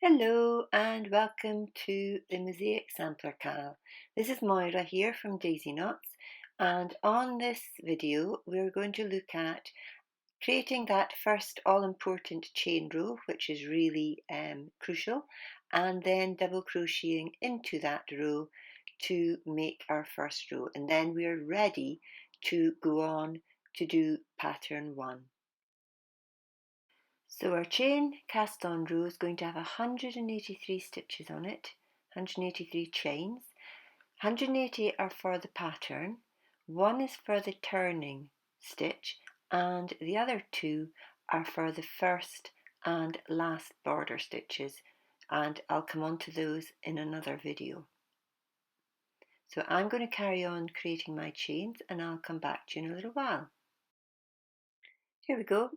Hello and welcome to the Mosaic Sampler channel. This is Moira here from Daisy Knots, and on this video we're going to look at creating that first all-important chain row, which is really crucial, and then double crocheting into that row to make our first row, and then we're ready to go on to do pattern 1. So our chain cast on row is going to have 183 stitches on it, 183 chains. 180 are for the pattern, 1 is for the turning stitch, and the other 2 are for the first and last border stitches, and I'll come on to those in another video. So I'm going to carry on creating my chains and I'll come back to you in a little while. Here we go.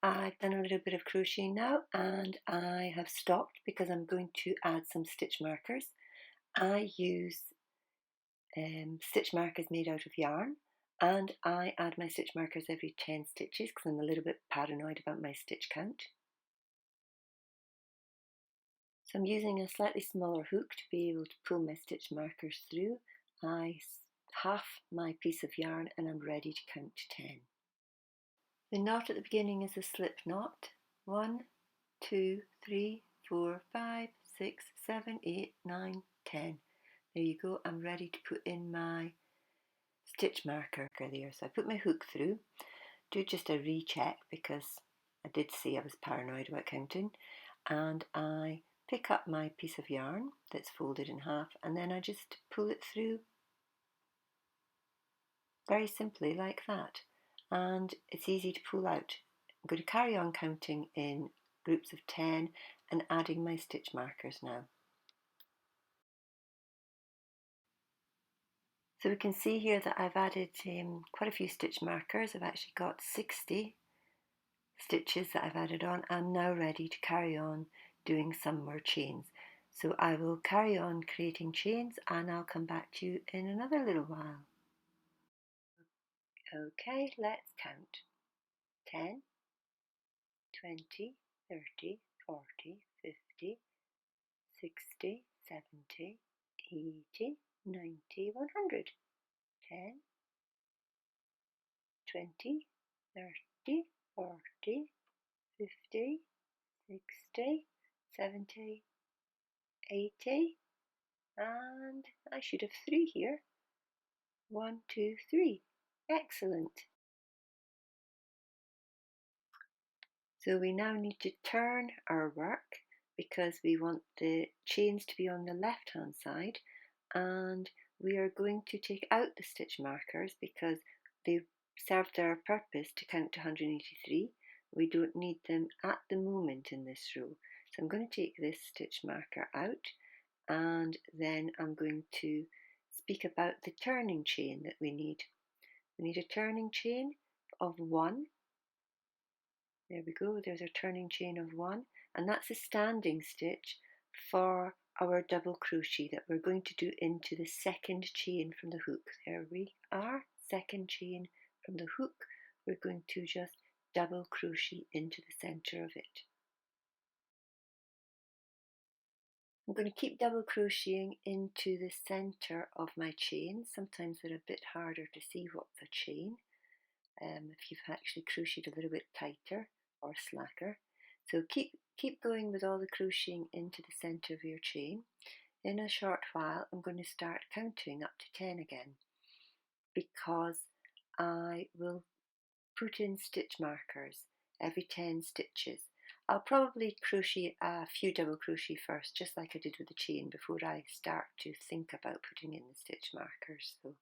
I've done a little bit of crocheting now and I have stopped because I'm going to add some stitch markers. I use stitch markers made out of yarn, and I add my stitch markers every 10 stitches because I'm a little bit paranoid about my stitch count. So I'm using a slightly smaller hook to be able to pull my stitch markers through. I half my piece of yarn and I'm ready to count to 10. The knot at the beginning is a slip knot. 1, 2, 3, 4, 5, 6, 7, 8, 9, 10. There you go, I'm ready to put in my stitch marker there. So I put my hook through, do just a recheck because I did say I was paranoid about counting, and I pick up my piece of yarn that's folded in half and then I just pull it through very simply like that, and it's easy to pull out. I'm going to carry on counting in groups of 10 and adding my stitch markers now. So we can see here that I've added quite a few stitch markers. I've actually got 60 stitches that I've added on. I'm now ready to carry on doing some more chains. So I will carry on creating chains and I'll come back to you in another little while. Okay, let's count. 10, 20, 30, 40, 50, 60, 70, 80, 90, 100. 10, 20, 30, 40, 50, 60, 70, 80, and I should have 3 here. 1, 2, 3. Excellent. So we now need to turn our work because we want the chains to be on the left hand side, and we are going to take out the stitch markers because they served their purpose to count to 183. We don't need them at the moment in this row. So I'm going to take this stitch marker out and then I'm going to speak about the turning chain that we need. We need a turning chain of 1. There we go, there's a turning chain of 1, and that's a standing stitch for our double crochet that we're going to do into the second chain from the hook. There we are, second chain from the hook. We're going to just double crochet into the center of it. I'm going to keep double crocheting into the center of my chain. Sometimes they're a bit harder to see what's a chain if you've actually crocheted a little bit tighter or slacker. So keep going with all the crocheting into the center of your chain. In a short while I'm going to start counting up to 10 again because I will put in stitch markers every 10 stitches. I'll probably crochet a few double crochet first, just like I did with the chain, before I start to think about putting in the stitch markers. So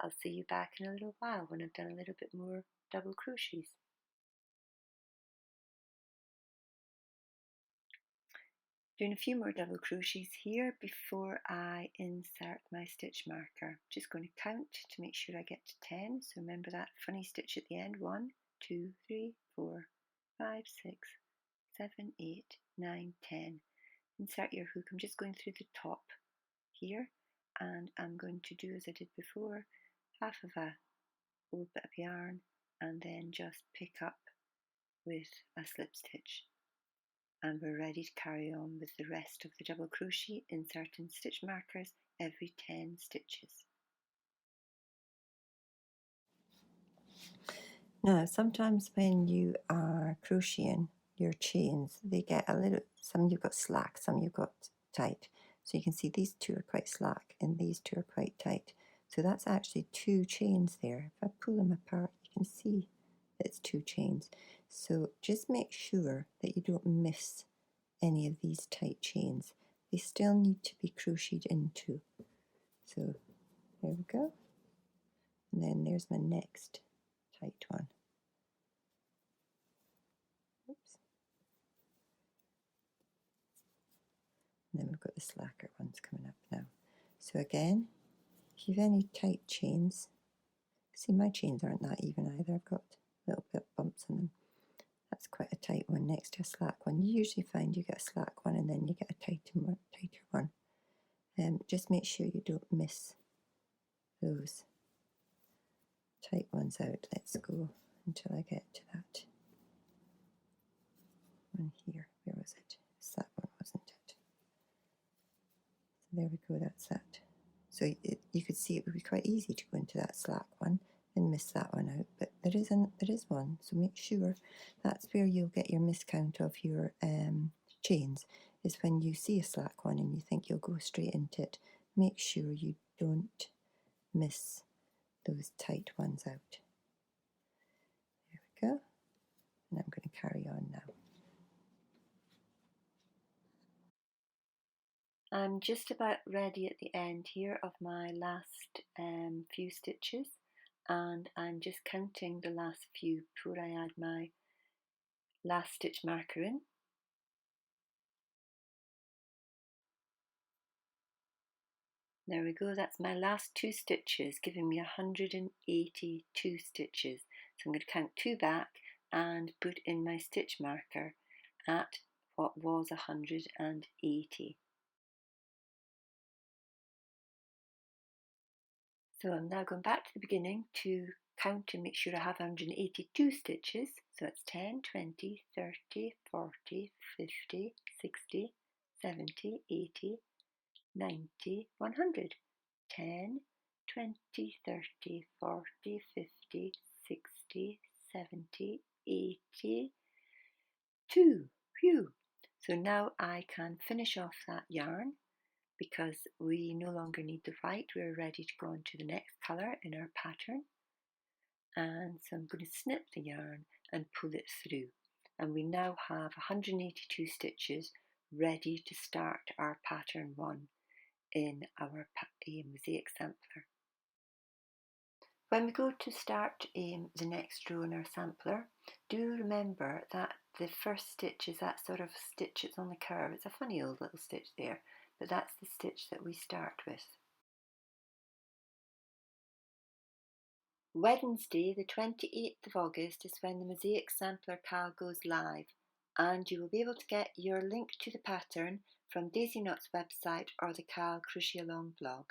I'll see you back in a little while when I've done a little bit more double crochets. Doing a few more double crochets here before I insert my stitch marker. Just going to count to make sure I get to 10. So remember that funny stitch at the end. 1, 2, 3, 4, 5, 6, 7, 8, 9, 10. Insert your hook. I'm just going through the top here and I'm going to do as I did before, half of a old bit of yarn and then just pick up with a slip stitch and we're ready to carry on with the rest of the double crochet, inserting stitch markers every 10 stitches. Now sometimes when you are crocheting your chains, they get a little, some you've got slack, some you've got tight. So you can see these two are quite slack and these two are quite tight. So that's actually 2 chains there. If I pull them apart, you can see that it's 2 chains. So just make sure that you don't miss any of these tight chains. They still need to be crocheted into. So there we go. And then there's my next tight one. Oops. And then we've got the slacker ones coming up now. So again, if you have any tight chains, see my chains aren't that even either. I've got a little bit of bumps on them. That's quite a tight one next to a slack one. You usually find you get a slack one and then you get a tighter one. Just make sure you don't miss those tight ones out. Let's go until I get to that one here. Where was it? It's that one, wasn't it? So there we go, that's that. So you could see it would be quite easy to go into that slack one and miss that one out, but there is one, so make sure that's where you'll get your miscount of your chains, is when you see a slack one and you think you'll go straight into it. Make sure you don't miss those tight ones out. There we go, and I'm going to carry on now. I'm just about ready at the end here of my last few stitches, and I'm just counting the last few before I add my last stitch marker in. There we go, that's my last 2 stitches, giving me 182 stitches. So I'm going to count 2 back and put in my stitch marker at what was 180. So I'm now going back to the beginning to count and make sure I have 182 stitches. So it's 10, 20, 30, 40, 50, 60, 70, 80, 90, 100. 10, 20, 30, 40, 50, 60, 70, 80, 2. Phew! So now I can finish off that yarn because we no longer need the white. We're ready to go on to the next colour in our pattern. And so I'm going to snip the yarn and pull it through. And we now have 182 stitches ready to start our pattern 1 in our Mosaic Sampler. When we go to start the next row in our sampler, do remember that the first stitch is that sort of stitch that's on the curve. It's a funny old little stitch there, but that's the stitch that we start with. Wednesday, the 28th of August, is when the Mosaic Sampler Cal goes live, and you will be able to get your link to the pattern from Daisy Knot's website or the Cal Crochet Along blog.